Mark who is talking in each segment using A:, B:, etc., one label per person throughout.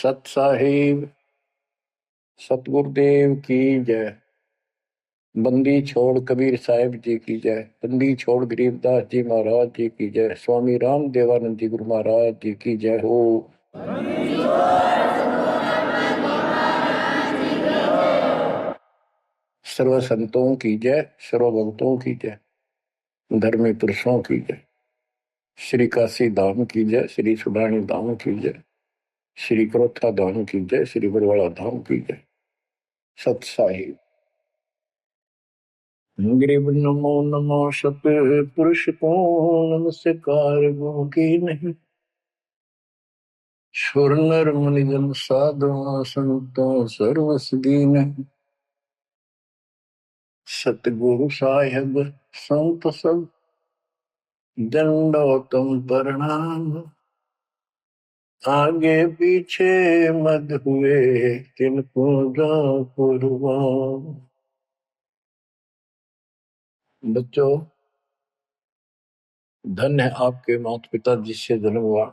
A: सत साहिब सतगुरुदेव की जय। बंदी छोड़ कबीर साहिब जी की जय। बंदी छोड़ गरीबदास जी महाराज जी की जय। स्वामी राम देवानंद जी गुरु महाराज जी की जय हो। सर्व संतों की जय, सर्व भक्तों की जय, धर्मी पुरुषों की जय। श्री काशी धाम की जय, श्री सुडानी धाम की जय, श्री क्रोथा धाम की जय, श्री बरवाड़ा धाम की जय। सत साहिब गिरिव नमो नमो सत पुरुष को नमस्कार गो की नहीं। सुर नर मुनि जन साधु संतों सर्वस दीन। सतगुरु साहिब संत सब दंडोतम प्रणाम। आगे पीछे मत हुए तिनको कुर्बान। बच्चों, धन्य है आपके माता पिता जिससे जन्म हुआ।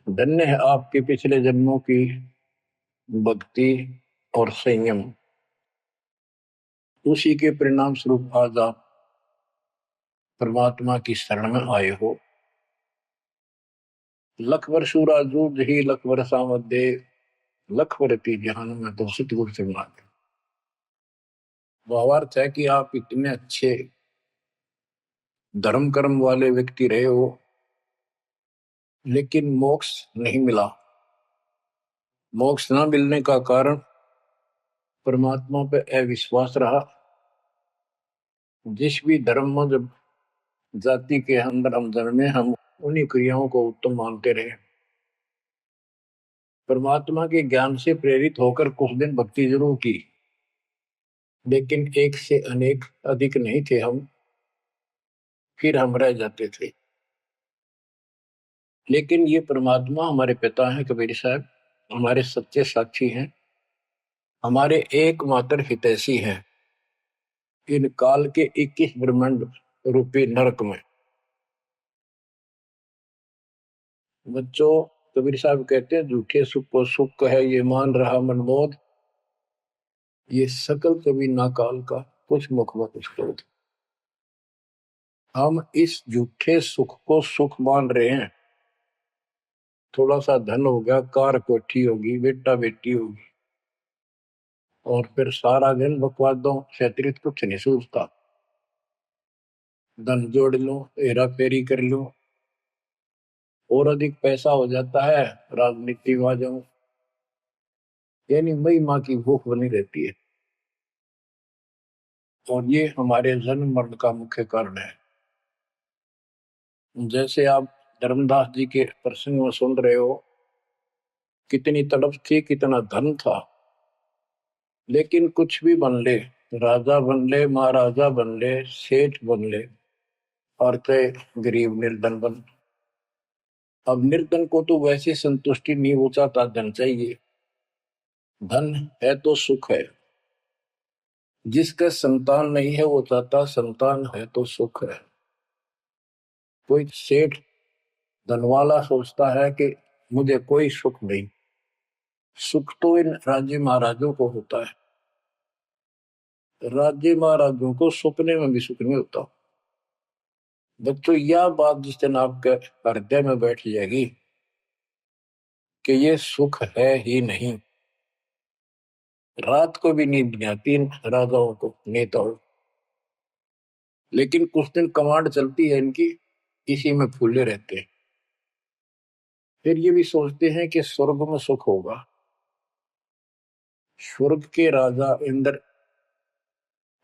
A: धन्य है आपके पिछले जन्मों की भक्ति और संयम। उसी के परिणाम स्वरूप आज आप परमात्मा की शरण में आए हो। लख वर्षूरा जूझ ही लख वर्षा मध्य लख वर्ती जहान में तो सतगुरु से मांगे। भावार्थ है कि आप इतने अच्छे धर्म कर्म वाले व्यक्ति रहे हो, लेकिन मोक्ष नहीं मिला। मोक्ष न मिलने का कारण परमात्मा पे अविश्वास रहा। जिस भी धर्म में जब जाति के अंदर हम जन्मे, हम उन्हीं क्रियाओं को उत्तम मानते रहे। परमात्मा के ज्ञान से प्रेरित होकर कुछ दिन भक्ति जरूर की, लेकिन एक से अनेक अधिक नहीं थे हम, फिर हम रह जाते थे। लेकिन ये परमात्मा हमारे पिता हैं कबीर साहब, हमारे सच्चे साक्षी हैं, हमारे एकमात्र हितैषी हैं इन काल के 21 ब्रह्मांड रूपी नरक में। बच्चों, कबीर साहब कहते हैं झूठे सुख को सुख है ये मान रहा मनमोद, ये सकल कभी ना काल का कुछ मुख में कुछ क्रोध। हम इस झूठे सुख को सुख मान रहे हैं। थोड़ा सा धन हो गया, कार कोठी होगी, बेटा बेटी होगी, और फिर सारा दिन बकवादों से अतिरिक्त कुछ नहीं सूझता। धन जोड़ लो, हेरा फेरी कर लो, और अधिक पैसा हो जाता है, राजनीति में आ जाऊं, यानी मई माँ की भूख बनी रहती है। और ये हमारे जन्म मरण का मुख्य कारण है। जैसे आप धर्मदास जी के प्रसंग में सुन रहे हो, कितनी तड़प थी, कितना धन था, लेकिन कुछ भी बन ले, राजा बन ले, महाराजा बन ले, सेठ बन ले, और चाहे गरीब निर्धन बन। अब निर्धन को तो वैसे संतुष्टि नहीं हो चाहता, धन चाहिए। धन है तो सुख है। जिसका संतान नहीं है वो चाहता संतान है तो सुख है। कोई सेठ धनवाला सोचता है कि मुझे कोई सुख नहीं। सुख तो इन राज्य महाराजों को होता है। राज्य महाराजों को सपने में भी सुख नहीं होता। बच्चों, यह बात जिस दिन आपके हृदय में बैठ जाएगी कि ये सुख है ही नहीं, रात को भी नींद नहीं आती इन राजाओं को, नेताओं। लेकिन कुछ दिन कमांड चलती है इनकी, इसी में फूले रहते हैं। फिर ये भी सोचते हैं कि स्वर्ग में सुख होगा। स्वर्ग के राजा इंद्र,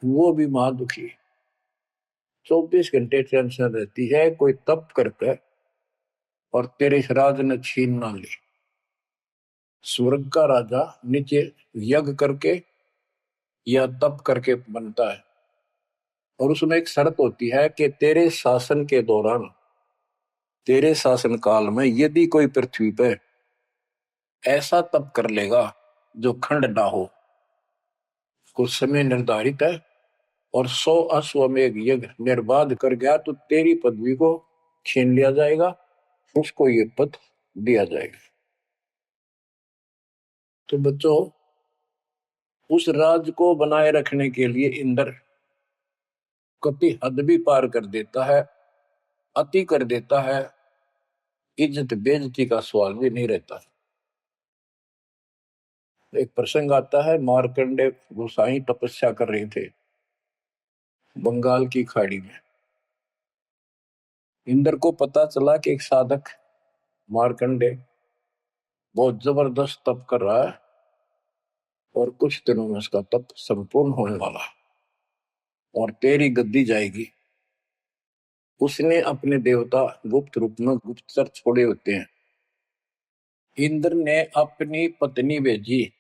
A: वो भी महादुखी, 24 घंटे टेंशन रहती है, कोई तप करता है और तेरे इस राज ने छीन ना ले। स्वर्ग का राजा नीचे यज्ञ करके या तप करके बनता है, और उसमें एक शर्त होती है कि तेरे शासन के दौरान, तेरे शासन काल में यदि कोई पृथ्वी पर ऐसा तप कर लेगा जो खंड ना हो, कुछ समय निर्धारित है, और 100 अश्वमेघ यज्ञ निर्बाध कर गया, तो तेरी पदवी को छीन लिया जाएगा, उसको ये पद दिया जाएगा। तो बच्चों, उस राज को बनाए रखने के लिए इंद्र कति हद भी पार कर देता है, अति कर देता है, इज्जत बेइज्जती का सवाल भी नहीं रहता। एक प्रसंग आता है, मार्कंडे गोसाई तपस्या कर रहे थे बंगाल की खाड़ी में। इंद्र को पता चला कि एक साधक मार्कंडे बहुत जबरदस्त तप कर रहा है और कुछ दिनों में उसका तप संपूर्ण होने वाला है और तेरी गद्दी जाएगी। उसने अपने देवता गुप्त रूप में गुप्तचर छोड़े होते हैं। इंद्र ने अपनी पत्नी भेजी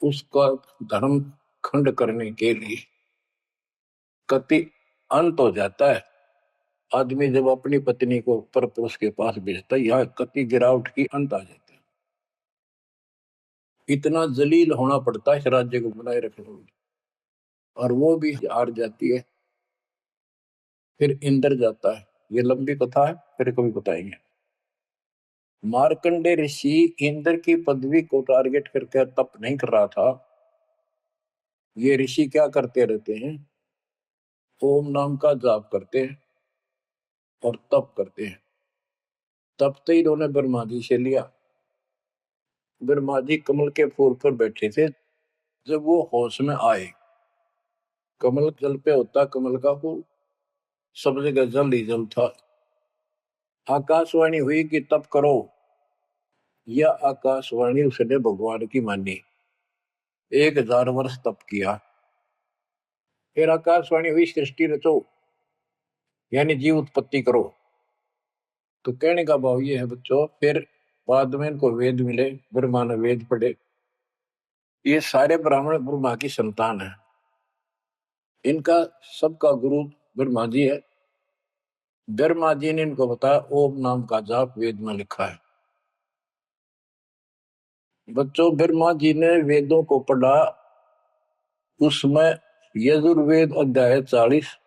A: उसका धर्म खंड करने के लिए। कति अंत हो जाता है आदमी जब अपनी पत्नी को परपुरुष के पास भेजता है, यहाँ कति गिरावट की अंत आ जाता है। इतना जलील होना पड़ता है इस राज्य को बनाए रखने में, और वो भी हार जाती है। फिर इंद्र जाता है। ये लंबी कथा है, फिर कभी बताएंगे। मार्कंडे ऋषि इंद्र की पदवी को टारगेट करके तप नहीं कर रहा था। ये ऋषि क्या करते रहते हैं, ओम नाम का जाप करते हैं और तप करते हैं। तप तो इन्होंने ब्रह्मा जी से लिया। ब्रह्मा जी कमल के फूल पर बैठे थे। जब वो होश में आए, कमल जल पे होता कमल का फूल, सब जगह जल ही जल था। आकाशवाणी हुई कि तप करो। यह आकाशवाणी उसने भगवान की मानी। 1000 वर्ष तप किया। फिर आकाशवाणी हुई सृष्टि रचो, यानी जीव उत्पत्ति करो। तो कहने का भाव ये है बच्चों, फिर बाद में इनको वेद मिले, ब्रह्मा ने वेद पढ़े। ये सारे ब्राह्मण ब्रह्मा की संतान है। इनका सबका गुरु ब्रह्मा जी है। ब्रह्मा जी ने इनको बताया ओम नाम का जाप वेद में लिखा है। बच्चों, ब्रह्मा जी ने वेदों को पढ़ा। उसमें यजुर्वेद अध्याय 40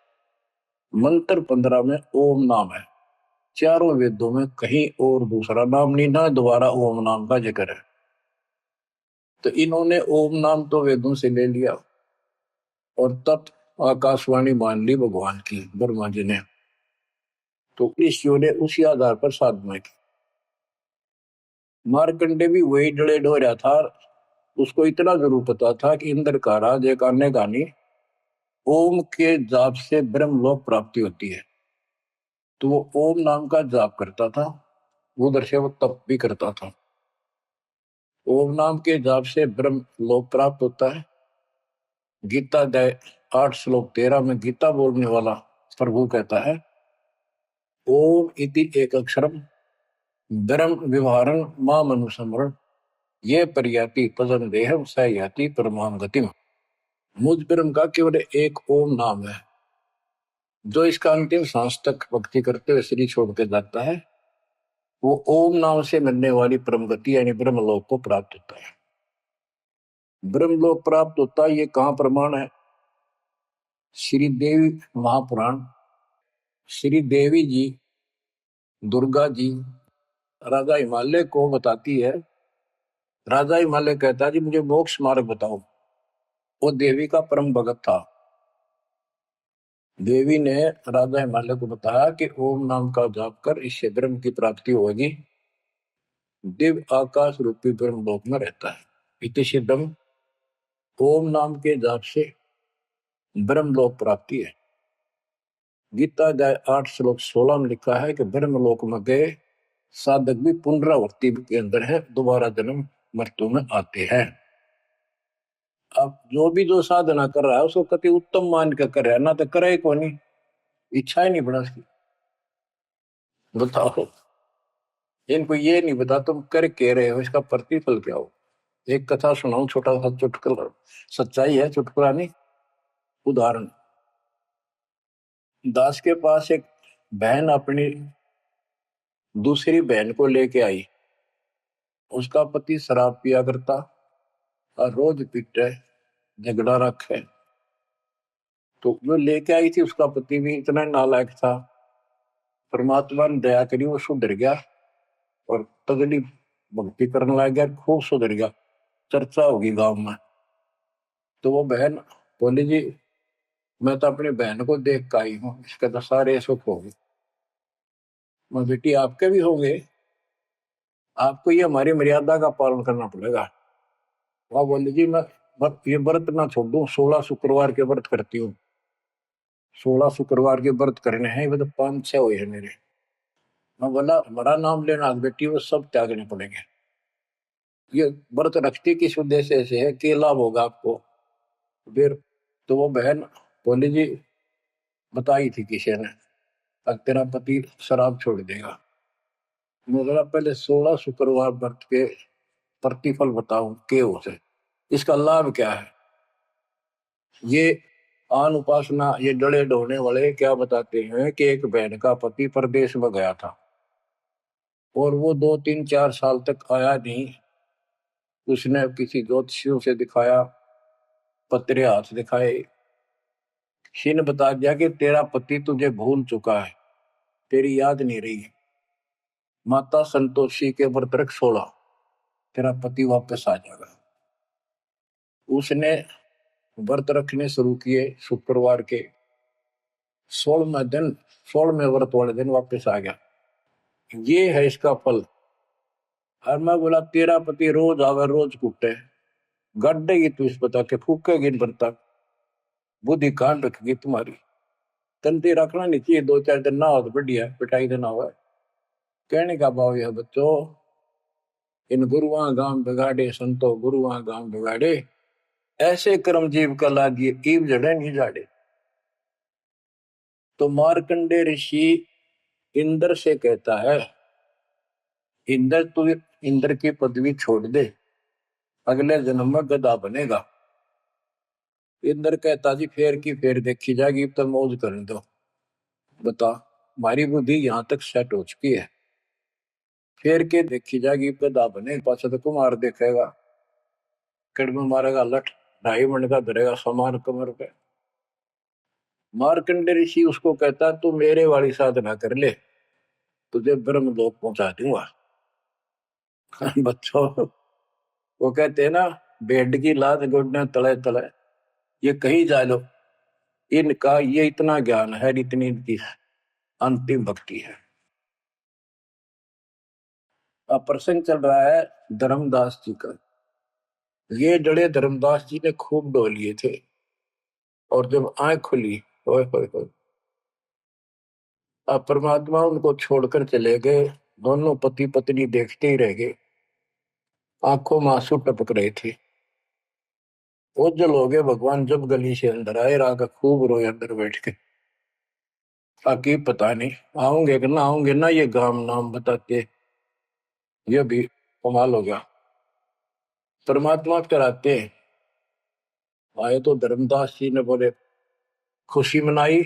A: मंत्र 15 में ओम नाम है। चारों वेदों में कहीं और दूसरा नाम नहीं, ना दोबारा ओम नाम का जिक्र है। तो इन्होंने ओम नाम तो वेदों से ले लिया और तब आकाशवाणी मान ली भगवान की ब्रह्मा जी ने। तो ऋषियों ने उसी आधार पर साधना की। मार्कंडे भी वही डले डो रहा था। उसको इतना जरूर पता था कि इंद्र का राज एक अन्य गानी ओम के जाप से ब्रह्मलोक प्राप्ति होती है। तो वो ओम नाम का जाप करता था, उधर से वो तप भी करता था। ओम नाम के जाप से ब्रह्म लोक प्राप्त होता है। गीता अध्याय 8 श्लोक 13 में गीता बोलने वाला प्रभु कहता है, ओम इति एक अक्षरम ब्रह्म विवहारं माम अनुस्मरण ये पर्याति पदम देहम स याति परमाम गतिम। मुझ ब्रह्म का केवल एक ओम नाम है, जो इसका अंतिम सांस तक भक्ति करते हुए शरीर छोड़ के जाता है, वो ओम नाम से मिलने वाली परम गति यानी ब्रह्मलोक को प्राप्त होता है। ब्रह्मलोक प्राप्त होता है, ये कहां प्रमाण है? श्री देवी महापुराण। श्री देवी जी दुर्गा जी राजा हिमालय को बताती है। राजा हिमालय कहता है जी मुझे मोक्ष मार्ग बताओ। वो देवी का परम भगत था। देवी ने राजा हिमालय को बताया कि ओम नाम का जाप कर, इससे ब्रह्म की प्राप्ति होगी। दिव्य आकाश रूपी ब्रह्म लोक में रहता है। इति सिद्धम, ओम नाम के जाप से ब्रह्म लोक प्राप्ति है। गीता अध्याय 8 श्लोक 16 में लिखा है कि ब्रह्म लोक में गए साधक भी पुनरावृत्ति के अंदर है, दोबारा जन्म मृत्यु में आते हैं। अब जो साधना कर रहा है उसको कति उत्तम मान के कर रहा है, ना तो करे को नहीं, इच्छा ही नहीं बना उसकी। बताओ, इनको ये नहीं बता तुम कर के रहे हो, इसका प्रतिफल क्या हो। एक कथा सुनाऊं, छोटा सा चुटकुला, सच्चाई है, चुटकुला नहीं, उदाहरण। दास के पास एक बहन अपनी दूसरी बहन को लेके आई। उसका पति शराब पिया करता और रोज पीटे, झगड़ा रखे। तो जो लेके आई थी उसका पति भी इतना नालायक था, परमात्मा ने दया करी, वो सुधर गया और तगड़ी भक्ति करने लग गया, खूब सुधर गया। चर्चा होगी गांव में। तो वो बहन बोली जी मैं तो अपनी बहन को देख के आई हूँ, इसके तो सारे सुख हो गए। मैं बेटी आपके भी होंगे, आपको ये हमारी मर्यादा का पालन करना पड़ेगा। वह बोली जी मैं ये व्रत ना छोड़ दूं, 16 शुक्रवार के व्रत करती हूँ। 16 शुक्रवार के व्रत करने हैं, वो तो 5-6 हुए हैं मेरे। मैं बोला हमारा नाम लेना बेटी वो सब त्यागने पड़ेंगे। ये व्रत रखती किस उद्देश्य से है, कि लाभ होगा आपको। फिर तो वो बहन बोली जी बताई थी किसी ने, अब तेरा पति शराब छोड़ देगा। मैं बोला पहले 16 शुक्रवार व्रत के प्रतिफल बताऊं के उसे, इसका लाभ क्या है। ये आन उपासना ये डले ढोने वाले क्या बताते हैं कि एक बहन का पति परदेश में गया था और वो 2-3-4 साल तक आया नहीं। उसने किसी ज्योतिषियों से दिखाया, पत्रे हाथ दिखाए, किसी ने बता दिया कि तेरा पति तुझे भूल चुका है, तेरी याद नहीं रही। माता संतोषी के व्रत रख 16, तेरा पति वापस आ जाएगा। उसने व्रत रखने शुरू किए शुक्रवार के 16वें दिन, 16वें व्रत वाले दिन वापस आ गया। ये है इसका फल। और मैं बोला तेरा पति रोज आवे रोज कूटे, गड्ढेगी तू इस बता के फूकेगी इन बर्तन, बुद्धि कान रखेगी तुम्हारी। तंती रखना नहीं चाहिए, 2-4 दिन ना हो तो बढ़िया, पिटाई देना हुआ। कहने का भाव यह बच्चों, इन गुरुआ गांव बिगाड़े संतो गुरुआ गांव बिगाड़े, ऐसे कर्म जीव का लागिए ईव जड़े नहीं जाड़े। तो मार्कंडे ऋषि इंद्र से कहता है, इंद्र तू इंद्र की पदवी छोड़ दे, अगले जन्म में गधा बनेगा। इंद्र कहता जी फेर की फेर देखी जाएगी, तो मौज करने दो। बता हमारी बुद्धि यहाँ तक सेट हो चुकी है, फेर के देखी जाएगी, गधा बने पाछा तो कुमार देखेगा, कड़म मारेगा लठ, 2.5 मिनट का धरेगा समान कमर पे। मार्कंडे ऋषि उसको कहता तू मेरे वाली साधना कर ले, तुझे ब्रह्मलोक पहुंचा दूंगा। बच्चों वो कहते हैं ना, बेड की लात गोडने तले तले, ये कहीं जा लो, इनका ये इतना ज्ञान है, इतनी इनकी अंतिम भक्ति है। अब प्रसंग चल रहा है धर्मदास जी का। ये जड़े धर्मदास जी ने खूब डो लिए थे, और जब आंख खुली होए होए होए, अब परमात्मा उनको छोड़कर चले गए। दोनों पति पत्नी देखते ही रह गए, आंखों में आंसू टपक रहे थे। ओझल हो गए भगवान जब गली से अंदर आए, राग खूब रोए अंदर बैठ के। ताकि पता नहीं आऊंगे कि ना आऊंगे ना, ये गांव नाम बताते, ये भी कमाल हो गया। परमात्मा कराते आए तो धर्मदास जी ने बोले खुशी मनाई,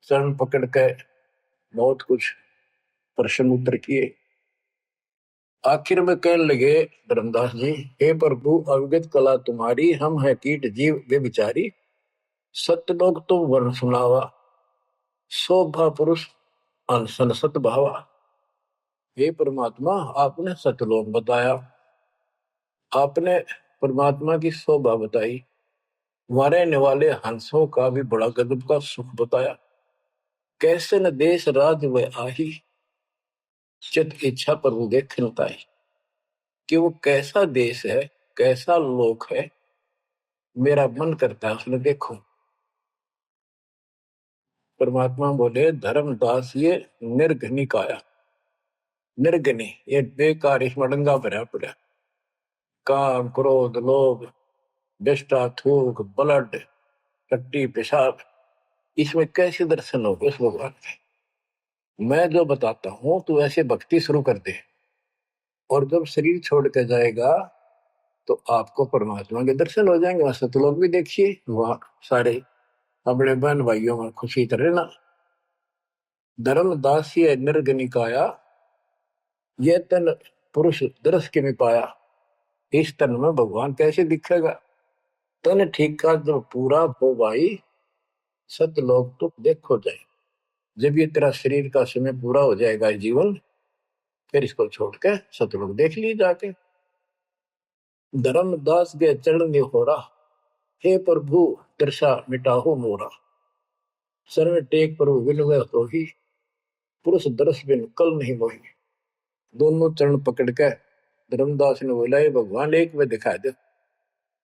A: चरण पकड़ के बहुत कुछ प्रश्न उत्तर किए। आखिर में कहने लगे धर्मदास जी, हे प्रभु अवगत कला तुम्हारी, हम है कीट जीव वे बिचारी, सत्यलोक तुम वर्ण सुनावा, शोभा पुरुष अनसन सत भावा। हे परमात्मा आपने सत्यलोक बताया, आपने परमात्मा की शोभा बताई, रहने वाले हंसों का भी बड़ा गजब का सुख बताया। कैसे न देश राज व आही, चित इच्छा प्रभु देख ताई। कि वो कैसा देश है, कैसा लोक है, मेरा मन करता है उसने देखो। परमात्मा बोले धर्मदास ये निर्घनी काया, निर्घनी ये बेकार, इसमें डंगा भरा पड़ा, काम क्रोध लोभ विष्टा थूक ब्लड टट्टी पेशाब, इसमें कैसे दर्शन हो उस भगवान के। मैं जो बताता हूं तू ऐसे भक्ति शुरू कर दे, और जब शरीर छोड़ के जाएगा तो आपको परमात्मा के दर्शन हो जाएंगे। वहां सतलोक भी देखिए, वहां सारे अपने बहन भाइयों में खुशी करे ना। धर्मदास ये निर्गनिकाया, ये तन पुरुष दरस के में पाया, इस तन में भगवान कैसे दिखेगा। तन ठीक का जब पूरा हो भाई, सतलोक तो देखो जाए। जब ये तेरा शरीर का समय पूरा हो जाएगा जीवन, फिर इसको छोड़ के सतलोक देख ली जाके। धर्मदास के चरण निहोरा, हे प्रभु दर्शा मिटाहो मोरा। शरण टेक प्रभु विनवै होही, पुरुष दर्श बिन कल नहीं मोही। दोनों चरण पकड़ के धर्मदास ने बोला, ये भगवान एक में दिखा दो,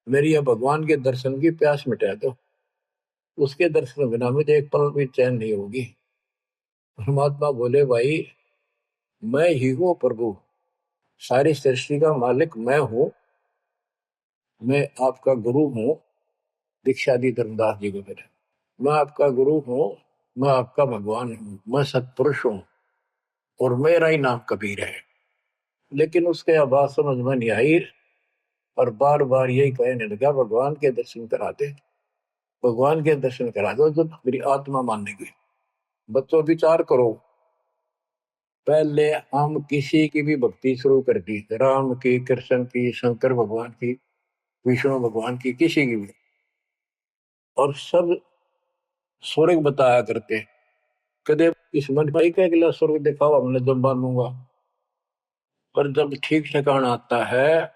A: मेरी यह भगवान के दर्शन की प्यास मिटा दो, उसके दर्शन बिना मुझे एक पल भी चैन नहीं होगी। परमात्मा बोले, भाई मैं ही हूं प्रभु, सारी सृष्टि का मालिक मैं हूं, मैं आपका गुरु हूं। दीक्षा दी धर्मदास जी को मेरे, मैं आपका गुरु हूं, मैं आपका भगवान हूं, मैं सत्पुरुष हूं और मेरा ही नाम कबीर है। लेकिन उसके आवाज समझ में नहीं आई और बार बार यही कहने लगा, भगवान के दर्शन करा दे, भगवान के दर्शन करा दो, जो मेरी आत्मा मानेगी। बच्चों विचार करो, पहले हम किसी की भी भक्ति शुरू कर दी, राम की, कृष्ण की, शंकर भगवान की, विष्णु भगवान की, किसी की भी, और सब स्वर्ग बताया करते। कदे इस मन भाई का अगला स्वर्ग दिखाओ, हमने जब मानूंगा। पर जब ठीक ठिकाना आता है,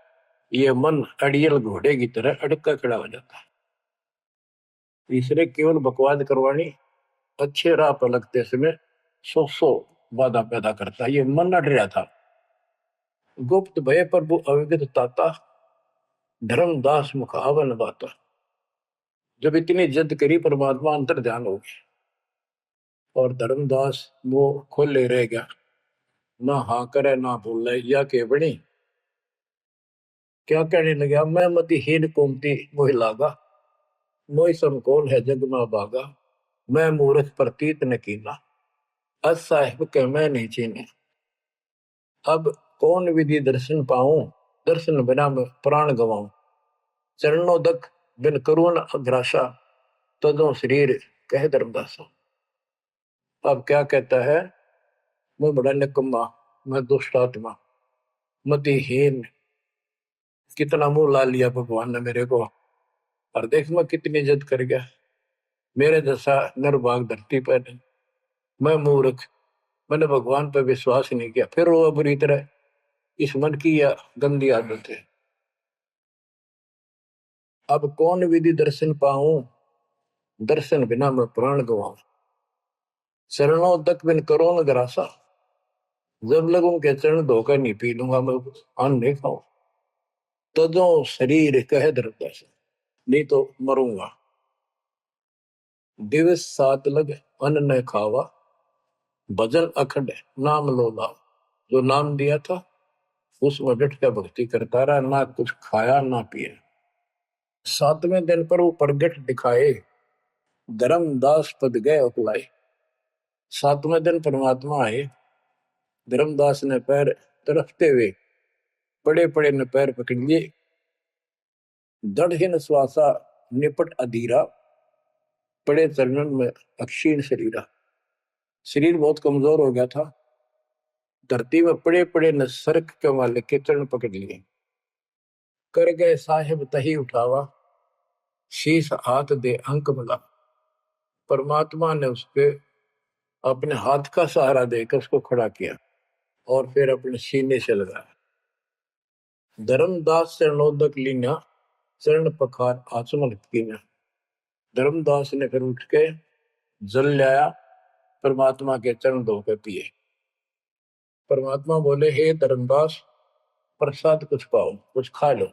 A: ये मन अड़ियल घोड़े की तरह अड़का खड़ा हो जाता है। तीसरे केवल बकवाद करवानी, अच्छे राह पर लगते समय सौ वादा पैदा करता है। ये मन अड़ रहा था। गुप्त भय प्रभु अविगत ताता, धर्मदास मुखावन बाता। जब इतनी जिद करी, परमात्मा अंतर ध्यान हो गया और धर्मदास वो खोले रह गया, ना हाँ करे ना बोले, या के बड़ी क्या कहने लगा, मैं मतिहीन कोमती मोहि लागा, मोहि समकोल है जग में बागा, मैं मूर्ख प्रतीत न कीना, अस साहिब के मैं नहीं चीने। अब कौन विधि दर्शन पाऊं, दर्शन बिना मैं प्राण गवाऊं। चरणोदक बिन करुण अग्रासा, तदो शरीर कह धर्मदासा। अब क्या कहता है, मैं बड़ा निकम्मा, मैं दुष्ट आत्मा, मतिहीन, कितना मुंह ला लिया भगवान ने मेरे को, और देख मैं कितनी जिद कर गया, मेरे जैसा निर्भाग धरती पर नहीं। मैं मूर्ख, मैंने भगवान पर विश्वास नहीं किया, फिर वो बुरी तरह। इस मन की यह गंदी आदत है। अब कौन विधि दर्शन पाऊं, दर्शन बिना मैं प्राण गवाऊं। चरणों तक बिन करो न ग्रासा, जब लगूं के चरण धोकर नहीं पी लूंगा मैं, अन्न नहीं खाऊं। तजो शरीर कह धर्मदास, नहीं तो मरूंगा। दिवस सात लग अन्न न खावा, भजन अखंड नाम लोला। जो नाम दिया था उसमें डट के भक्ति करता रहा, ना कुछ खाया ना पिया। सातवें दिन पर वो प्रगट दिखाए, धर्मदास पद गए उकलाए। सातवें दिन परमात्मा आए, धर्मदास ने पैर तरफते हुए पड़े पड़े ने पैर पकड़ लिए। दृढ़ श्वासा निपट अधीरा, पड़े चरणन में अक्षीण शरीरा। शरीर बहुत कमजोर हो गया था, धरती में पड़े पड़े न सरक के वाले के चरण पकड़ लिए। कर गए साहिब तही उठावा, शीश हाथ दे अंक मिला। परमात्मा ने उसके अपने हाथ का सहारा देकर उसको खड़ा किया और फिर अपने सीने से लगाया। धर्मदास चरणोदक लीना, चरण पखार आचमन कीना। धर्मदास ने फिर उठ के जल लाया, परमात्मा के चरण धोकर पिए। परमात्मा बोले, हे धर्मदास, प्रसाद कुछ पाओ, कुछ खा लो।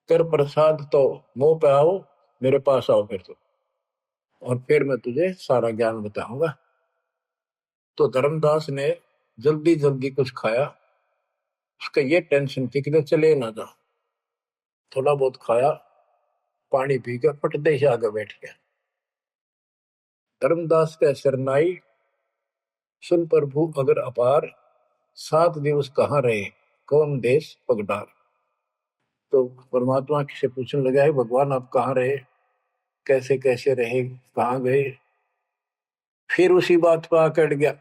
A: कर प्रसाद तो मुंह पे आओ, मेरे पास आओ फिर तो, और फिर मैं तुझे सारा ज्ञान बताऊंगा। तो धर्मदास ने जल्दी जल्दी कुछ खाया। उसका ये टेंशन थी कि चले ना जा। थोड़ा बहुत खाया, पानी पी कर पटदे से आगे बैठ गया। धर्मदास का शरनाई, सुन प्रभु अगर अपार, 7 दिवस कहाँ रहे, कौन देश पगडार। तो परमात्मा से पूछने लगा, है भगवान आप कहाँ रहे, कैसे कैसे रहे, कहाँ गए। फिर उसी बात पर आकर गया,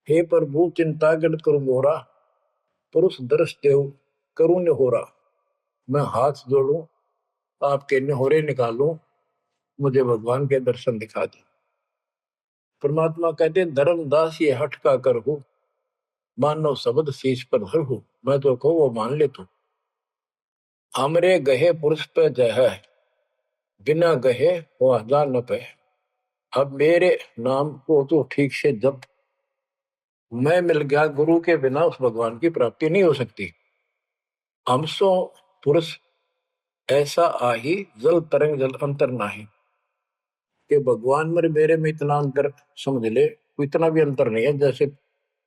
A: हे प्रभु चिंता गण करो मोरा, पुरुष दर्श देव करुण होरा। मैं हाथ जोड़ू, आपके निहोरे निकालूं, मुझे भगवान के दर्शन दिखा दे। परमात्मा कहते, धर्मदास ये हट का कर हो, मानो शब्द शीश पर धर हो। मैं तो कहूँ वो मान ले तू, हमरे गहे पुरुष पे जय है, बिना गहे वो हजार न पे। अब मेरे नाम को तो ठीक से जब मैं मिल गया, गुरु के बिना उस भगवान की प्राप्ति नहीं हो सकती। हमसो पुरुष ऐसा आही, जल तरंग जल अंतर नाही। कि भगवान मेरे में इतना अंतर समझ ले, इतना भी अंतर नहीं है। जैसे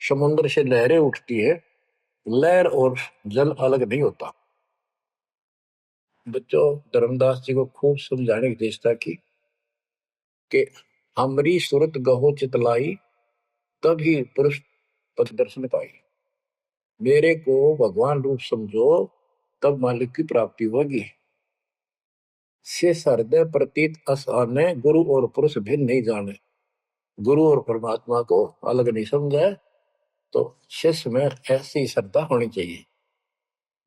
A: समुद्र से लहरें उठती है, लहर और जल अलग नहीं होता। बच्चों, धर्मदास जी को खूब समझाने की चेष्टा की कि हमरी सूरत गहो चितलाई, तभी पुरुष पथ दर्शन पाई। मेरे को भगवान रूप समझो, तब मालिक की प्राप्ति होगी। से हृदय प्रतीत असाने, गुरु और पुरुष भिन्न नहीं जाने। गुरु और परमात्मा को अलग नहीं समझा, तो शिष्य में ऐसी श्रद्धा होनी चाहिए।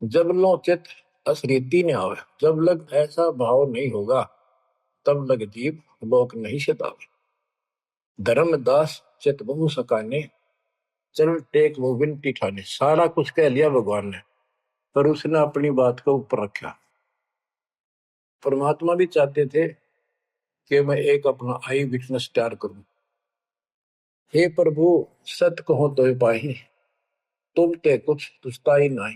A: जब लो चित असरीति ने आवे, जब लग ऐसा भाव नहीं होगा, तब लग जीव लोक नहीं सतावे। धर्मदास चित बहु सकाने, चल टेक वो विनती ठाने। सारा कुछ कह लिया भगवान ने, पर उसने अपनी बात को ऊपर रखा। परमात्मा भी चाहते थे कि मैं एक अपना आई विटनेस तैयार करूं। हे प्रभु, सत कहो तो पाही, तुम ते कुछ तुझता ही नहीं।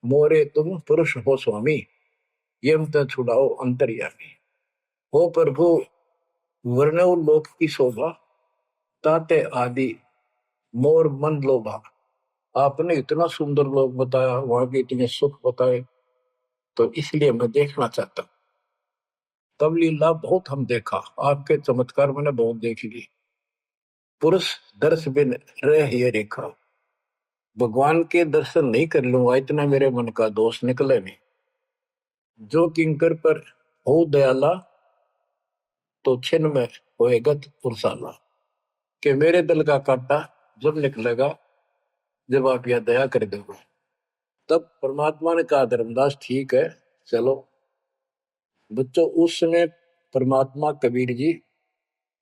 A: मोरे तुम पुरुष हो स्वामी, यम ते छुड़ाओ अंतर्यामी। हो प्रभु, वर्णव लोक की शोभा, ताते आदि मोर मन लोभा। आपने इतना सुंदर लोक बताया, वहां के इतने सुख बताए, तो इसलिए मैं देखना चाहता हूं। तब लीला बहुत हम देखा, आपके चमत्कार मैंने बहुत देख ली। पुरुष दर्श बिन रह ये रेखा, भगवान के दर्शन नहीं कर लूंगा, इतना मेरे मन का दोष निकले नहीं। जो किंकर पर हो दयाला, तो छिन्न में होएगा पुरसाला। कि मेरे दिल का कांटा जब निकलेगा, जब आप यह दया कर दोगे। तब परमात्मा ने कहा, धर्मदास ठीक है, चलो। बच्चों, उस समय परमात्मा कबीर जी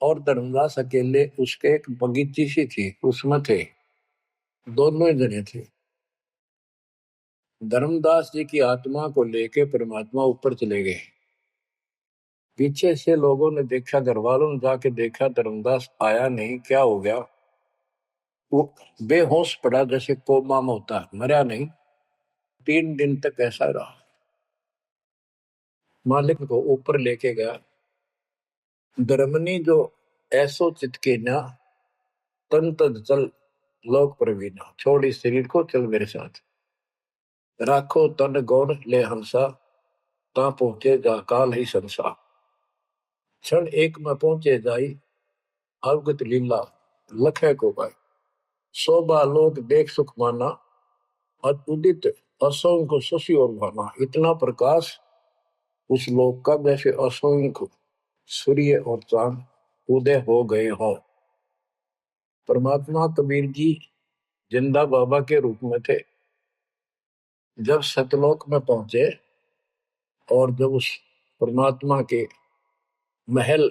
A: और धर्मदास अकेले, उसके एक बगीची सी थी, उसमें थे, दोनों ही जने थे। धर्मदास जी की आत्मा को लेके परमात्मा ऊपर चले गए। पीछे से लोगों ने देखा, घर वालों ने जाके देखा, धर्मदास आया नहीं, क्या हो गया। वो बेहोश पड़ा, जैसे कोमा में होता है, मरा नहीं। 3 दिन तक ऐसा रहा। मालिक को ऊपर लेके गया। धर्मनी जो ऐसो चितके ना, तन तद चल लोक प्रवीणा। छोड़ इस शरीर को, चल मेरे साथ। राखो तन गौर ले हंसा, ता पहुंचे जा काल ही संसा। क्षण एक में पहुंचे जाई, अवगत लीला लखे को पाए। शोभा लोक देख सुख माना, उदित असंख्य शशि और भाना। इतना प्रकाश उस लोक का, जैसे असंख्य सूर्य और चांद उदय हो गए हो। परमात्मा कबीर जी जिंदा बाबा के रूप में थे। जब सतलोक में पहुंचे, और जब उस परमात्मा के महल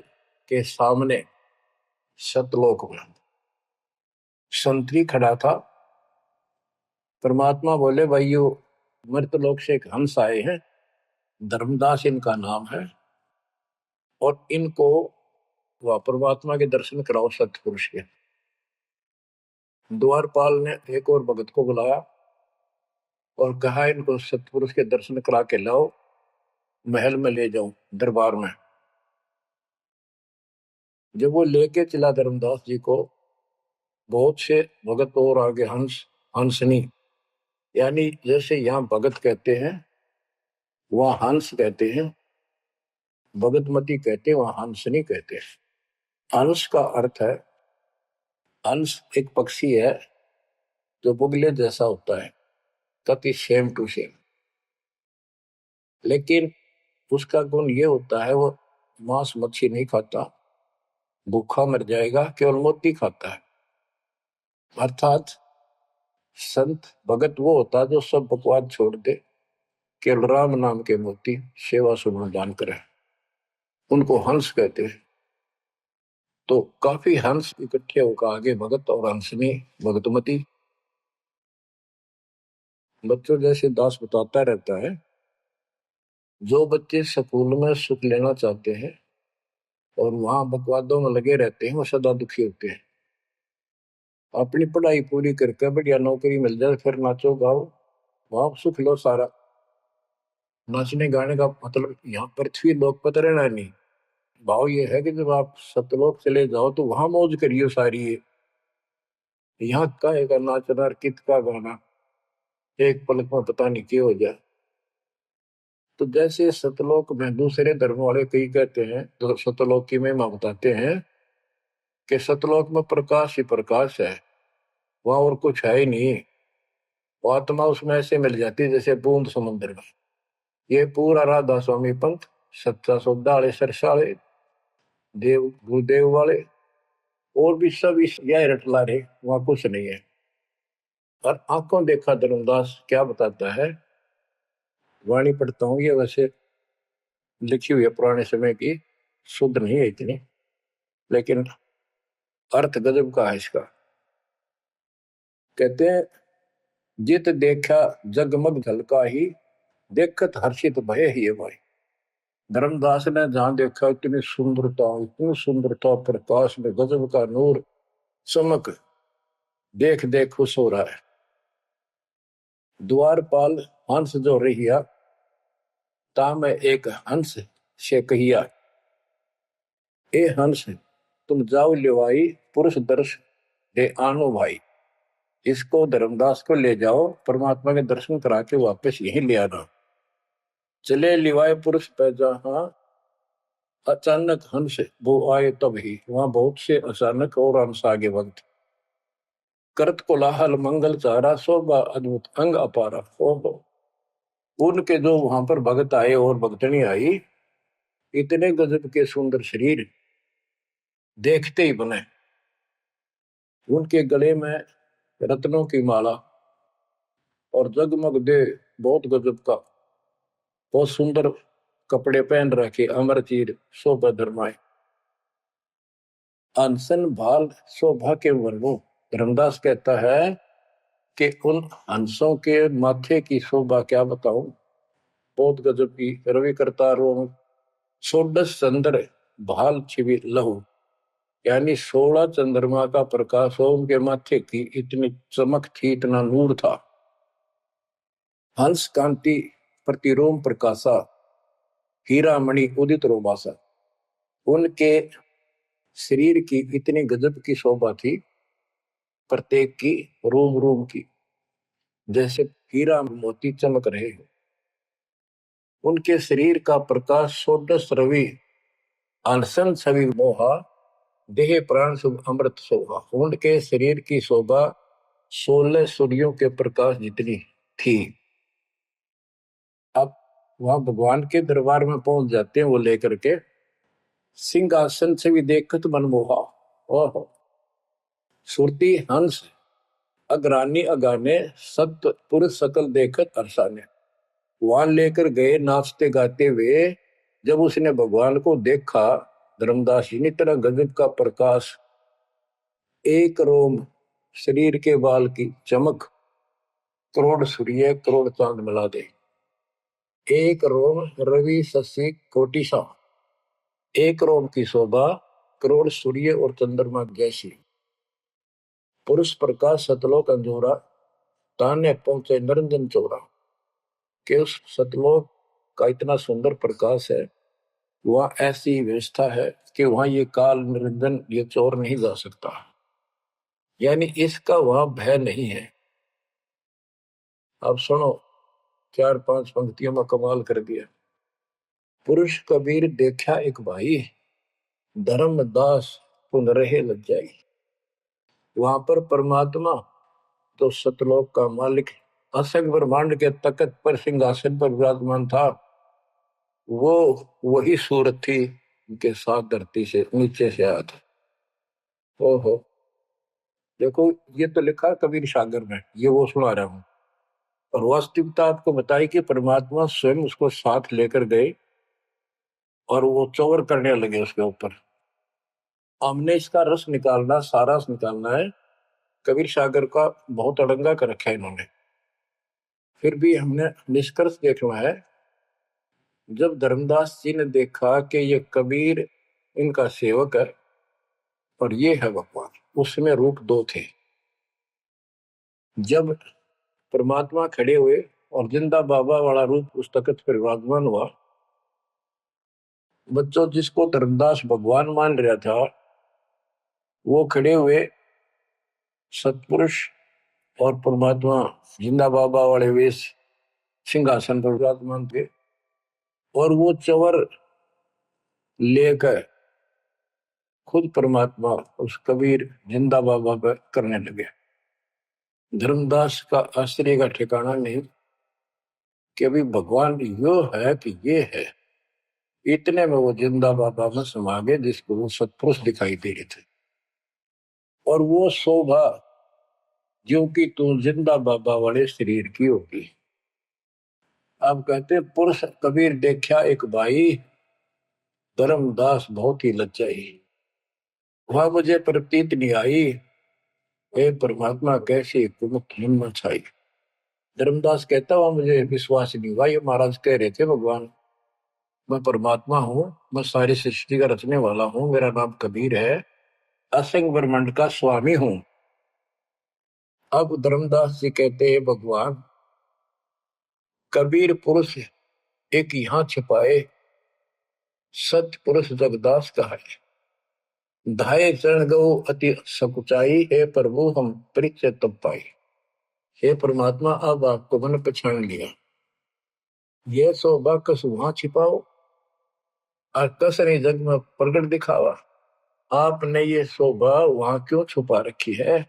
A: के सामने सतलोक में संतरी खड़ा था, परमात्मा बोले, भाइयों, मृतलोक से एक हंस आए हैं, धर्मदास इनका नाम है, और इनको वह परमात्मा के दर्शन कराओ सतपुरुष के। द्वारपाल ने एक और भगत को बुलाया और कहा, इनको सतपुरुष के दर्शन करा के लाओ, महल में ले जाओ, दरबार में। जब वो लेके चला धर्मदास जी को, बहुत से भगत और आगे हंस हंसनी, यानी जैसे यहाँ भगत कहते हैं, वहां हंस कहते हैं, भगतमती कहते हैं, वहां हंसनी कहते हैं। हंस का अर्थ है, हंस एक पक्षी है जो बुगले जैसा होता है, कति सेम टू सेम। लेकिन उसका गुण ये होता है, वो मांस मच्छी नहीं खाता, भूखा मर जाएगा, केवल मोती खाता है। अर्थात संत भगत वो होता है जो सब बकवाद छोड़ दे, केवल राम नाम के मोती सेवा सुमन दान करे, उनको हंस कहते हैं। तो काफी हंस इकट्ठे होकर आगे भगत और हंसनी भगतमती। बच्चों, जैसे दास बताता रहता है जो बच्चे स्कूल में सुख लेना चाहते हैं और वहां बकवादों में लगे रहते हैं वो सदा दुखी होते हैं। अपनी पढ़ाई पूरी करके बढ़िया नौकरी मिल जाए फिर नाचो गाओ, वहां सुख लो सारा। नाचने गाने का मतलब यहाँ पृथ्वी लोक पर रहना नहीं। भाव ये है कि जब आप सतलोक चले जाओ तो वहां मौज करियो सारी है। यहाँ काहे का नाचना और कित का गाना, एक पलक में पता नहीं क्या हो जाए। तो जैसे सतलोक में दूसरे धर्म वाले कई कहते हैं, तो सतलोक की महिमा बताते हैं कि सतलोक में प्रकाश ही प्रकाश है, वहां और कुछ है ही नहीं। वो आत्मा उसमें ऐसे मिल जाती है जैसे बूंद समुद्र में। ये पूरा राधा स्वामी पंथ, सच्चा सौदा वाले, सरसाले, देव गुरुदेव वाले और भी सब इस यह रटला रहे, वहां कुछ नहीं है। और आंखों देखा धर्मदास क्या बताता है, वाणी पढ़ता हूँ, ये वैसे लिखी हुई है पुराने समय की, शुद्ध नहीं है इतनी, लेकिन अर्थ गजब का है इसका। कहते हैं, जित देखा जगमग झलका ही, देखत हर्षित भय ही है भाई। धर्मदास ने जहां देखा इतनी सुंदरता प्रकाश में गजब का नूर चमक, देख देख खुश हो रहा है। द्वारपाल हंस जो रहिया, ता में एक हंस से कहिया, ए हंस तुम जाओ लिवाई, पुरुष दर्श दे आनो भाई। इसको धर्मदास को ले जाओ, परमात्मा के दर्शन करा के वापस यहीं ले आना। चले लिवाए पुरुष पे जहां, अचानक हंस वो आए तब ही, वहां बहुत से अचानक और हंस आगे वक्त। करत कोलाहल मंगल चारा, शोभा अद्भुत अंग अपारा। ओहो, उनके जो वहां पर भगत आए और भगतनी आई, इतने गजब के सुंदर शरीर देखते ही बने। उनके गले में रत्नों की माला और जगमग दे, बहुत गजब का, बहुत सुंदर कपड़े पहन रखे, अमर चीर शोभा धर्माए। अनसन भाल शोभा के वर्णों, धर्मदास कहता है कि उन हंसों के माथे की शोभा क्या बताऊं, बहुत गजब की। रवि करतारों षोडश चंद्र भाल छिवि लहू, यानी 16 चंद्रमा का प्रकाश हो उनके माथे की, इतनी चमक थी, इतना नूर था। हंस कांति प्रतिरोम प्रकाशा, हीरा मणि उदित रोमासा। उनके शरीर की इतनी गजब की शोभा थी, प्रत्येक की रोम रोम की जैसे हीरा मोती चमक रहे हो। उनके शरीर का प्रकाश षोडश रवि, अनशन छवि मोहा, देह प्राण शुभ अमृत शोभा। उनके शरीर की शोभा 16 सूर्यों के प्रकाश जितनी थी। अब वहां भगवान के दरबार में पहुंच जाते हैं वो लेकर के, सिंहासन से भी देखत मनमोहा। ओहो, सुरती हंस अग्रानी अगाने, सत्य पुरुष सकल देखत अरसाने। वहां लेकर गए नाचते गाते हुए, जब उसने भगवान को देखा, धर्मदास जी ने, तरह गजब का प्रकाश, एक रोम शरीर के बाल की चमक, करोड़ सूर्य करोड़ चांद मिला दे। एक रोम रवि शशि कोटि सा, एक रोम की शोभा करोड़ सूर्य और चंद्रमा जैसी। पुरुष प्रकाश सतलोक अंजोरा, ताने पहुंचे निरंजन चोरा। कि उस सतलोक का इतना सुंदर प्रकाश है, वह ऐसी व्यवस्था है कि वहां ये काल निरंजन, ये चोर नहीं जा सकता, यानी इसका वहां भय नहीं है। अब सुनो, 4-5 पंक्तियों में कमाल कर दिया। पुरुष कबीर देखा एक भाई, धर्मदास पुन रहे लज्जाई। वहां पर परमात्मा तो सतलोक का मालिक, असंग ब्रह्मांड के तकत पर सिंहासन पर विराजमान था, वो वही सूरत थी उनके साथ धरती से नीचे से आया था। ओहो, देखो ये तो लिखा कबीर सागर में, ये वो सुना रहा हूं। और वास्तविकता आपको बताई कि परमात्मा स्वयं उसको साथ लेकर गए और वो चौर करने लगे उसके ऊपर। हमने इसका रस निकालना, सारा रस निकालना है। कबीर सागर का बहुत अड़ंगा कर रखा है इन्होंने, फिर भी हमने निष्कर्ष देखना है जब धर्मदास जी ने देखा कि ये कबीर इनका सेवक है और ये है भगवान, उसमें रूप दो थे। जब परमात्मा खड़े हुए और जिंदा बाबा वाला रूप उस तख्त पर विराजमान हुआ, बच्चों जिसको धर्मदास भगवान मान रहा था वो खड़े हुए सतपुरुष और परमात्मा जिंदा बाबा वाले वेश सिंहासन पर विराजमान थे, और वो चवर लेकर खुद परमात्मा उस कबीर जिंदा बाबा पर करने लगे। धर्मदास का आश्चर्य का ठिकाना नहीं कि अभी भगवान यो है कि ये है। इतने में वो जिंदा बाबा में समा गए जिसको वो सतपुरुष दिखाई दे रहे थे, और वो शोभा जो कि तू जिंदा बाबा वाले शरीर की होगी। अब कहते पुरुष कबीर देखा एक भाई, धर्मदास बहुत ही लज्जाई, वह मुझे प्रतीत नहीं आई, हे परमात्मा कैसी कुमुख हिम्मत छाई। धर्मदास कहता हुआ मुझे विश्वास नहीं हुआ, ये महाराज कह रहे थे भगवान मैं परमात्मा हूँ, मैं सारी सृष्टि का रचने वाला हूँ, मेरा नाम कबीर है, असंग ब्रह्मांड का स्वामी हूँ। अब धर्मदास जी कहते हैं भगवान कबीर पुरुष एक यहाँ छिपाए, सत्य पुरुष जगदास का है, धाये चरण गो अति सकुचाई, हे प्रभु हम परिचय तब पाई। हे परमात्मा अब आपको मैंने पहचान लिया, ये शोभा कस वहां छिपाओ और कस नहीं जग में प्रगट दिखावा। आपने ये शोभा वहां क्यों छुपा रखी है,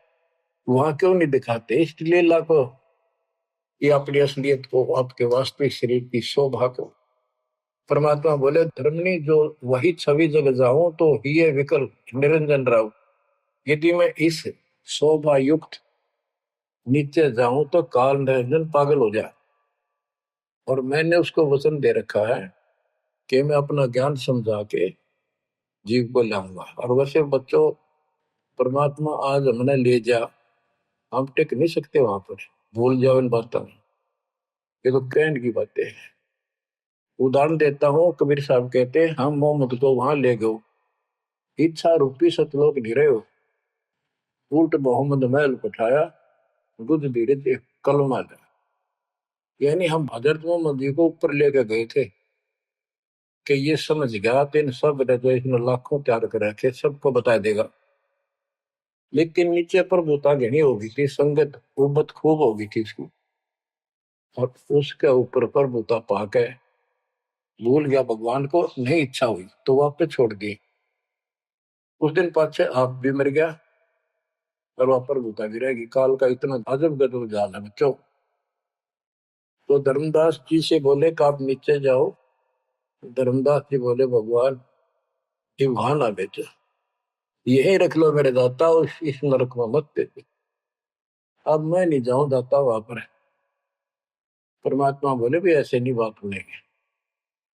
A: वहां क्यों नहीं दिखाते इष्ट लीला को, ये अपनी असलियत को, आपके वास्तविक शरीर की शोभा को। परमात्मा बोले धर्मनी जो वही छवि जग जाऊं तो ही विकल निरंजन राव, यदि मैं इस शोभा युक्त नीचे जाऊं तो काल निरंजन पागल हो जाए। और मैंने उसको वचन दे रखा है कि मैं अपना ज्ञान समझा के जीव को लाऊंगा। और वैसे बच्चों परमात्मा आज हमने ले जा, हम टिक नहीं सकते वहां पर, भूल जाओ इन बातों, ये तो कहने की बातें हैं। उदाहरण देता हूँ, कबीर साहब कहते हैं हम मोहम्मद को वहां ले गए, इच्छा रूपी सतलोक नहीं रहे हो, उल्ट मोहम्मद महल उठाया, दूध धीरे धीरे कलमा था। यानी हम हजरत मोहम्मद जी को ऊपर लेके गए थे कि ये समझ गया तो इन सब ने जो इसने लाखों तैयार कर रखे सबको बता देगा। लेकिन नीचे प्रभुता घनी होगी थी, संगत उबत खूब होगी थी इसकी, और उसके ऊपर प्रभुता पाके भूल गया भगवान को, नहीं इच्छा हुई तो वापस छोड़ दी। उस दिन पाछे आप भी मर गया और वहां प्रभुता भी रहेगी। काल का इतना अजब गजब जाल है बच्चों। तो धर्मदास जी से बोले कि आप नीचे जाओ, धर्मदास जी बोले भगवान ये वहां ना बेचो, यही रख लो मेरे दाता, इस नरक में मत दे। अब मैं नहीं जाऊं दाता वहां पर। परमात्मा बोले भी ऐसे नहीं बात सुनेगी,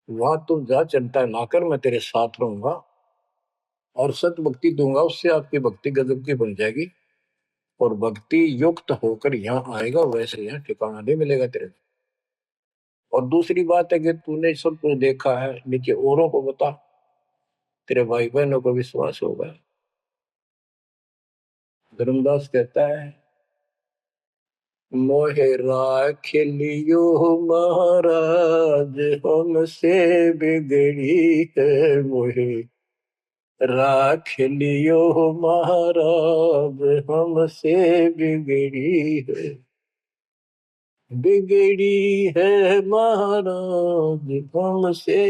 A: वहां तुम जा चिंता ना कर, मैं तेरे साथ रहूंगा और सत भक्ति दूंगा, उससे आपकी भक्ति गजब की बन जाएगी और भक्ति युक्त होकर यहाँ आएगा, वैसे यहाँ ठिकाना नहीं मिलेगा तेरे। और दूसरी बात है कि तूने सब कुछ देखा है, नीचे औरों को बता, तेरे भाई बहनों को विश्वास होगा। धर्मदास कहता है मोहे राख लियो महाराज हमसे बिगड़ी है, मोहे राख लियो महाराज हमसे बिगड़ी है, बिगड़ी है महाराज हमसे,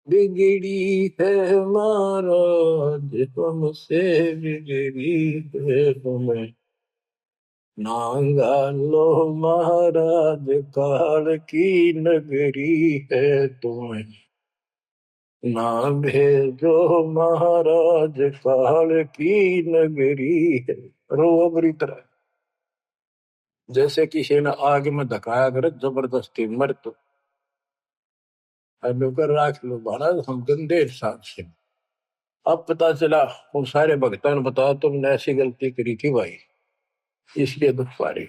A: बिगड़ी है महाराज हमसे, बिगड़ी है हमें नांगा लो महाराज, काल की नगरी है तुम्हें ना भेजो महाराज, काल की नगरी है। रोबरी तरह जैसे किसी ने आग में धकाया करे जबरदस्ती मर तो कर राख लो महाराज, हम गंदे इंसान से। अब पता चला उन सारे भक्तों ने बताया तुमने ऐसी गलती करी थी भाई, इसलिए दुख पा रही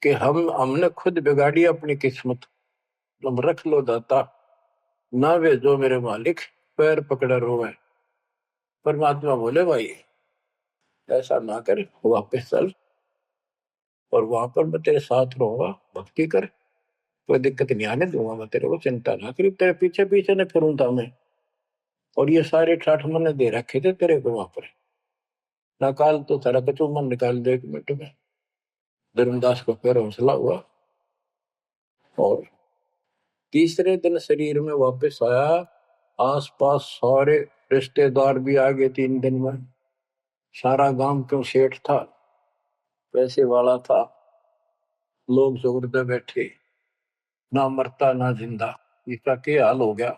A: कि हमने खुद बिगाड़ी अपनी किस्मत। तुम रख लो दाता, ना वे जो मेरे मालिक पैर पकड़े रोवे। परमात्मा बोले भाई ऐसा ना कर, वापस चल और वहां पर मैं तेरे साथ रहूंगा, भक्ति कर, कोई दिक्कत नहीं आने दूंगा मैं तेरे को, चिंता ना करी, तेरे पीछे पीछे न फिरूंगा मैं। और ये सारे ठाठ मैंने दे रखे थे तेरे को वहां पर, निकाल तो सारा कचू मन निकाल दे 1 मिनट में। धर्मदास को फिर हौसला हुआ और तीसरे दिन शरीर में वापस आया। आसपास सारे रिश्तेदार भी आ गए 3 दिन में। सारा गांव क्यों सेठ था, पैसे वाला था, लोग जोरदे बैठे, ना मरता ना जिंदा, इसका क्या हाल हो गया।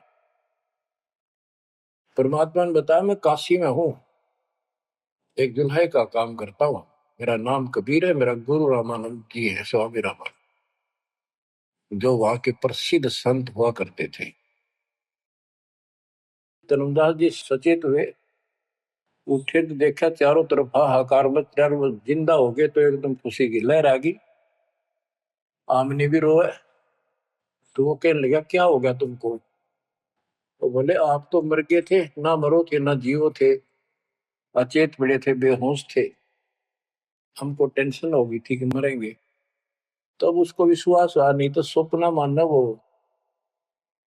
A: परमात्मा ने बताया मैं काशी में हूं, एक दुल्हे का काम करता हूं, मेरा नाम कबीर है, मेरा गुरु रामानंद जी है, स्वामी रामानंद, जो वहां के प्रसिद्ध संत हुआ करते थे। धर्मदास जी सचेत हुए, उठे तो देखा चारों तरफ हाहाकार मच रहा, वो जिंदा हो गए तो एकदम खुशी की लहर आ गई। आमने भी रोए तो वो कहने लगा क्या हो गया तुमको। तो बोले आप तो मर गए थे, ना मरो थे ना जियो थे, अचेत पड़े थे, बेहोश थे, हमको टेंशन हो गई थी कि मरेंगे। तब उसको विश्वास हुआ, नहीं तो सपना मानना वो,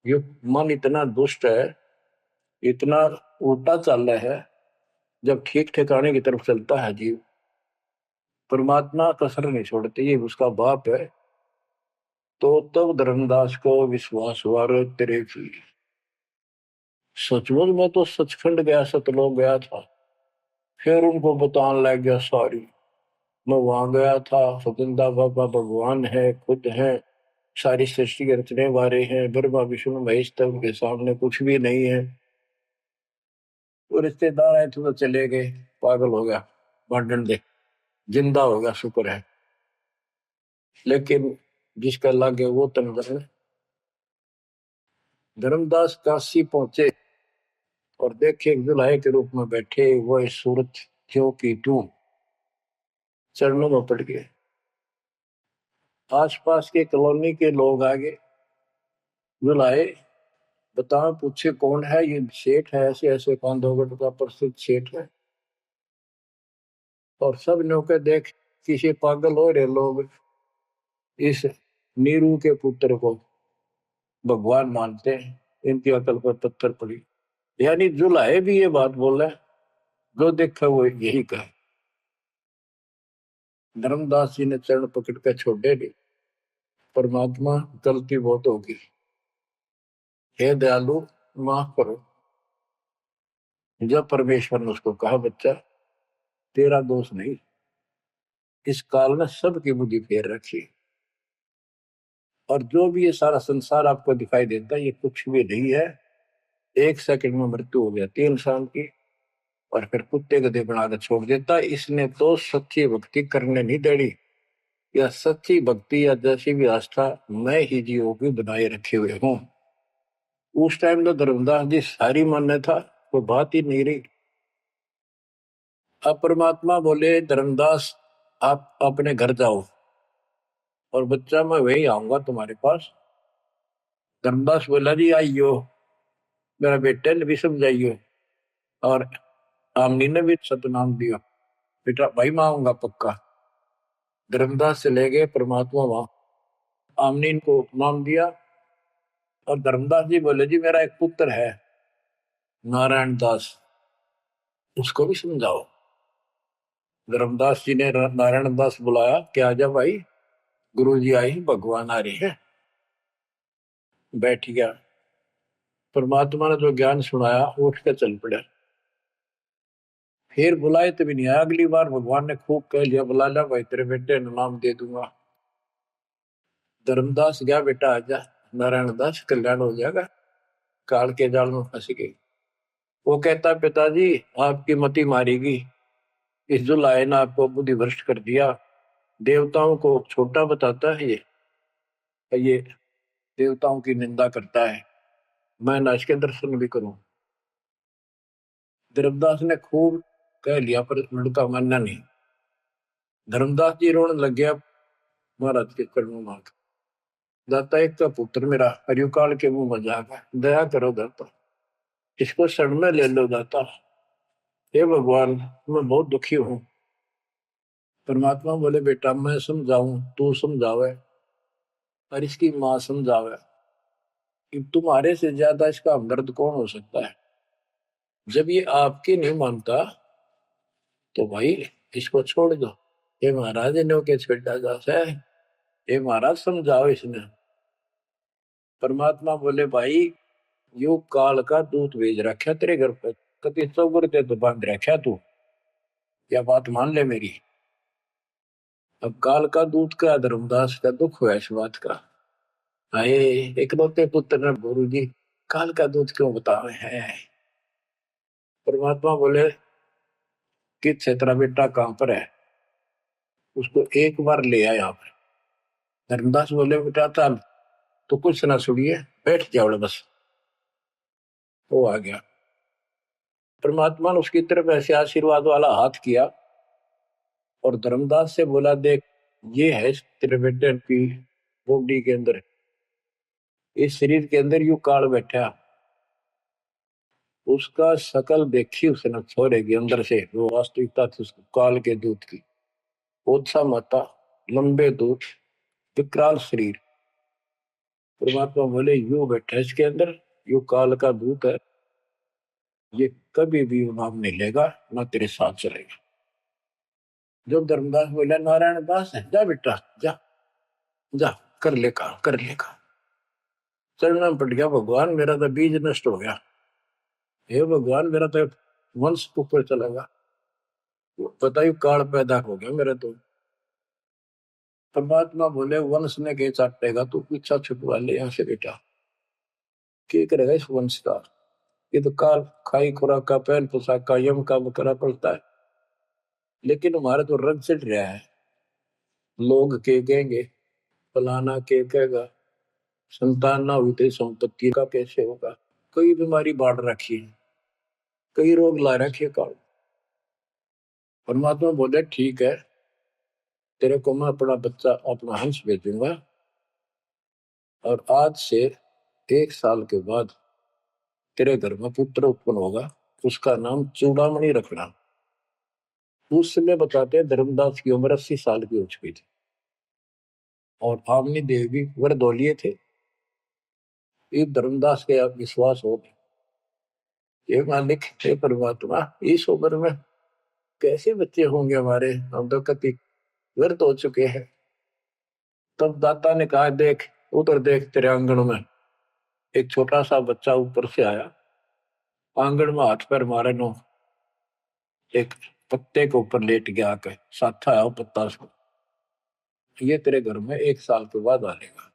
A: ये मन इतना दुष्ट है, इतना उल्टा चल रहा है, जब ठीक ठिकाने की तरफ चलता है जीव, परमात्मा कसर नहीं छोड़ते, ये उसका बाप है। तो तब धर्मदास को विश्वास हुआ, रे तेरे की सचमुच में तो सचखंड गया, सतलोक गया था। फिर उनको बताने लग गया सारी, मैं वहां गया था, सतंदा बाबा भगवान है, खुद है, सारी सृष्टि के रचने वाले हैं, ब्रह्मा विष्णु महेश, तब के सामने कुछ भी नहीं है। वो रिश्तेदार आए थे तो चले गए, पागल हो गया, भांडन दे, जिंदा हो गया शुक्र है। लेकिन जिसका लागे वो तंग। धर्मदास काशी पहुंचे और देखे दुल्हे के रूप में बैठे वो सूरत क्यों की त्यों चरणों में पड़ गए। आसपास के कॉलोनी के लोग आगे बुलाए, बताओ पूछे कौन है, ये सेठ है, ऐसे ऐसे कांधोगढ़ का प्रसिद्ध सेठ है। और सब नौके देख किसी पागल हो रहे लोग, इस नीरू के पुत्र को भगवान मानते हैं, इनकी अकल पर पत्थर पड़ी। यानी जुलाहे भी ये बात बोल रहे, जो देखा वो यही कहे। धर्मदास जी ने चरण पकड़ कर छोड़े नहीं, परमात्मा गलती बहुत होगी, हे दयालु माफ करो। जब परमेश्वर ने उसको कहा बच्चा तेरा दोष नहीं, इस काल ने सबकी बुद्धि फेर रखी, और जो भी ये सारा संसार आपको दिखाई देता है ये कुछ भी नहीं है, 1 सेकंड में मृत्यु हो जाती है इंसान की, और फिर कुत्ते गधे बनाकर छोड़ देता है। इसने तो सच्ची भक्ति करने नहीं देनी, या सच्ची भक्ति या जैसी भी आस्था मैं ही जीवों की बनाए रखे हुए हूँ। उस टाइम तो धर्मदास जी सारी मान्यता वो बात ही नहीं रही। अब परमात्मा बोले धर्मदास आप अपने घर जाओ, और बच्चा मैं वही आऊंगा तुम्हारे पास। धर्मदास बोला जी आइयो, मेरा बेटे ने भी समझाइयो, और आमनी ने भी सतनाम दिया, बेटा भाई मैं आऊंगा पक्का। धर्मदास से ले गए परमात्मा वहां, आमनी को नाम दिया। और धर्मदास जी बोले जी मेरा एक पुत्र है नारायण दास, उसको भी समझाओ। धर्मदास जी ने नारायण दास बुलाया, क्या जा भाई, गुरु जी आई, भगवान आ रही है। बैठ गया, परमात्मा ने जो ज्ञान सुनाया उठ के चल पड़ा। फिर बुलाए तभी नहीं आया, अगली बार भगवान ने खूब कह लिया, बुला लिया भाई तेरे बेटे ने नाम दे दूंगा। धर्मदास गया, बेटा आजा, नारायण दास कल्याण हो जाएगा, काल के जाल में फंस गई। वो कहता पिताजी आपकी मति मारेगी, इस जो लाए ना आपको बुद्धि भ्रष्ट कर दिया, देवताओं को छोटा बताता है ये देवताओं की निंदा करता है, मैं ना इसके दर्शन भी करूं। धर्मदास ने खूब कह लिया पर लड़का मानना नहीं। धर्मदास जी रोने लग गया महाराज के चरणों में। दाता एक का पुत्र मेरा हरियो काल के मुंह में जाकर दया करो दाता, इसको शरण में ले लो दाता। हे भगवान, मैं बहुत दुखी हूं। परमात्मा बोले बेटा मैं समझाऊं तू समझावे और इसकी माँ समझावे, कि तुम्हारे से ज्यादा इसका हमदर्द कौन हो सकता है। जब ये आपकी नहीं मानता तो भाई इसको छोड़ दो। ये महाराज ने के छोड़ा जा है, ये महाराज समझाओ इसने। परमात्मा बोले भाई यू काल का दूत भेज रखा तेरे घर पे, कति चौगर ते तो बांध रखा तू, या बात मान ले मेरी। अब काल का दूत का धर्मदास का दुख हुआ इस बात का। आए इकलौते पुत्र ने गुरु जी काल का दूत क्यों बतावे है। परमात्मा बोले कि तेरा बेटा कहां पर है, उसको एक बार ले आया यहाँ पर। धर्मदास बोले बेटा चल, तो कुछ ना सुनिए, बैठ जाओ बस। वो आ गया। परमात्मा ने उसकी तरफ ऐसे आशीर्वाद वाला हाथ किया और धर्मदास से बोला देख ये है तेरे बेटे की बॉडी के अंदर, इस शरीर के अंदर यू काल बैठा। उसका शकल देखी उसने छोरे के अंदर से, वो वास्तविकता थी उसको काल के दूत की। ओछा माता, लंबे दूत, विकराल शरीर। परमात्मा बोले यू बैठा इसके अंदर, यू काल का दूत है, ये कभी भी नाम नहीं लेगा ना तेरे साथ चलेगा। जब धर्मदास बोला नारायण दास है, जा बेटा जा, जा कर ले काम, कर ले काम। चरणों में पड़ गया, भगवान मेरा तो बीज नष्ट हो गया, हे भगवान मेरा तो वंश ऊपर चलेगा, बताइए काल पैदा हो गया मेरा तो। परमात्मा बोले वंश ने के चाटेगा, तू पीछा छुटवा ले यहाँ से बेटा, क्या करेगा इस वंश का। ये तो काल खाई खुराक का पहन पोशाक का यम का बकरा पड़ता है, लेकिन हमारा तो रंग चढ़ रहा है। लोग के कहेंगे, फलाना के कहेगा, संतान ना हुई तो संपत्ति का कैसे होगा। कई बीमारी बांट रखी है, कई रोग ला रखे काल। परमात्मा बोले ठीक है, तेरे को मैं अपना बच्चा अपना हंस भेजूंगा, और आज से 1 साल के बाद तेरे घर में पुत्र उत्पन्न होगा, उसका नाम चूड़ामणि रखना। उस समय बताते हैं धर्मदास की उम्र 80 साल की हो चुकी थी और आमनी देव भी वरदौलिये थे। ये धर्मदास के आप विश्वास हो, ये मालिक हे परमात्मा इस उम्र में कैसे बच्चे होंगे हमारे, हम तो कति व्यर्थ हो चुके हैं। तब दाता ने कहा देख उधर देख, तेरे आंगन में एक छोटा सा बच्चा ऊपर से आया, आंगन में हाथ पैर मारे नो, एक पत्ते के ऊपर लेट गया आके, साथा है वो पत्ता उसको, ये तेरे घर में 1 साल के बाद आएगा।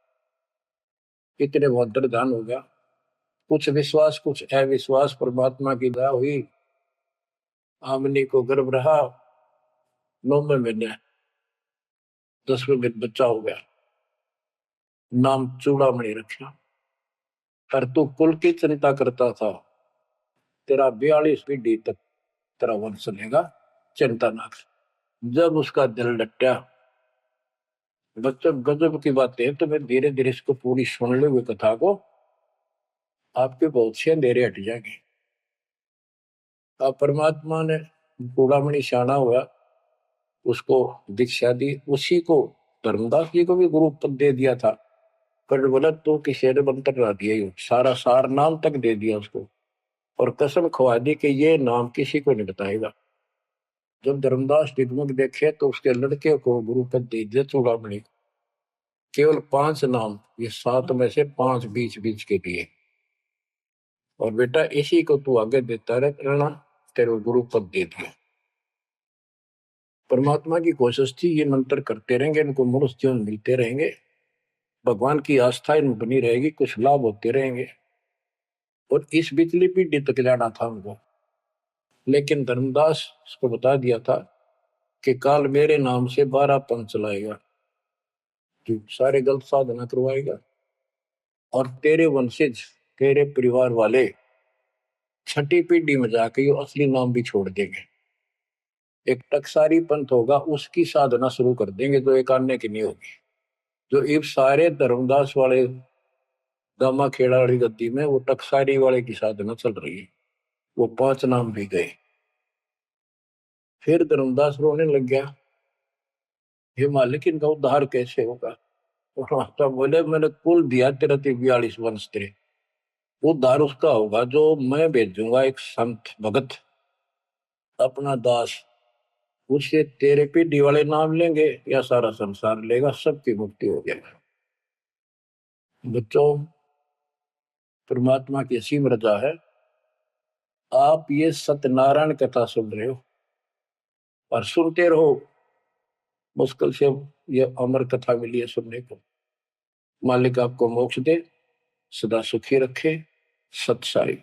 A: इतने बहुत दर्दान हो गया, कुछ विश्वास कुछ अविश्वास, परमात्मा की दया हुई। आमनी को गर्भ रहा, 9वें महीने 10वें दिन बच्चा हो गया, नाम चूड़ामणि रखा। और तू कुल की चिंता करता था, तेरा 42 पीढ़ी तक तेरा वंश चलेगा, चिंता ना कर। जब उसका दिल डटा, बच्चों गजब की बातें, तो मैं धीरे धीरे इसको पूरी सुन लो कथा को, आपके बहुत से अंधेरे हट जाएंगे। अब परमात्मा ने चूड़ामणि शाना हुआ, उसको दीक्षा दी, उसी को धर्मदास जी को भी गुरु पद दे दिया था। पर बोला तो किसी ने मंत्र ला दिया, सारा सार नाम तक दे दिया उसको, और कसम खवा दी कि ये नाम किसी को नहीं बताएगा। जब धर्मदास डिगमग देखे तो उसके लड़के को गुरु पद दे दिया चूड़ामणि, केवल 5 नाम, ये 7 में से 5 बीच बीच के दिए, और बेटा इसी को तू आगे देता रहना, तेरे गुरु पद दे दिया। परमात्मा की कोशिश थी ये मंत्र करते रहेंगे, इनको मनुष्य जीवन मिलते रहेंगे, भगवान की आस्था इनमें बनी रहेगी, कुछ लाभ होते रहेंगे, और इस बिचली पीढ़ी तक जाना था उनको। लेकिन धर्मदास को बता दिया था कि काल मेरे नाम से 12 पंथ चलाएगा, जो सारे गलत साधना करवाएगा, और तेरे वंशज तेरे परिवार वाले 6ठी पीढ़ी में जाके ये असली नाम भी छोड़ देंगे। एक टकसारी पंथ होगा, उसकी साधना शुरू कर देंगे, जो एक आने की नहीं होगी। जो ये सारे धर्मदास वाले दामा खेड़ा वाली गद्दी में वो टकसारी वाले की साधना चल रही है। वो 5 नाम भी गए। फिर धर्मदास रोने लग गया, हे मालिक इनका उद्धार कैसे होगा? और माता बोले मैंने कुल दिया तेरा 42 वंश तेरे, उद्धार उसका होगा जो मैं भेजूंगा एक संत भगत अपना दास, उससे तेरे पीढ़ी वाले नाम लेंगे या सारा संसार लेगा, सबकी मुक्ति हो जाएगी। बच्चों, परमात्मा की असीम रजा है, आप ये सत्यनारायण कथा सुन रहे हो और सुनते रहो। मुश्किल से ये अमर कथा मिली है सुनने को। मालिक आपको मोक्ष दे, सदा सुखी रखे। सत साई।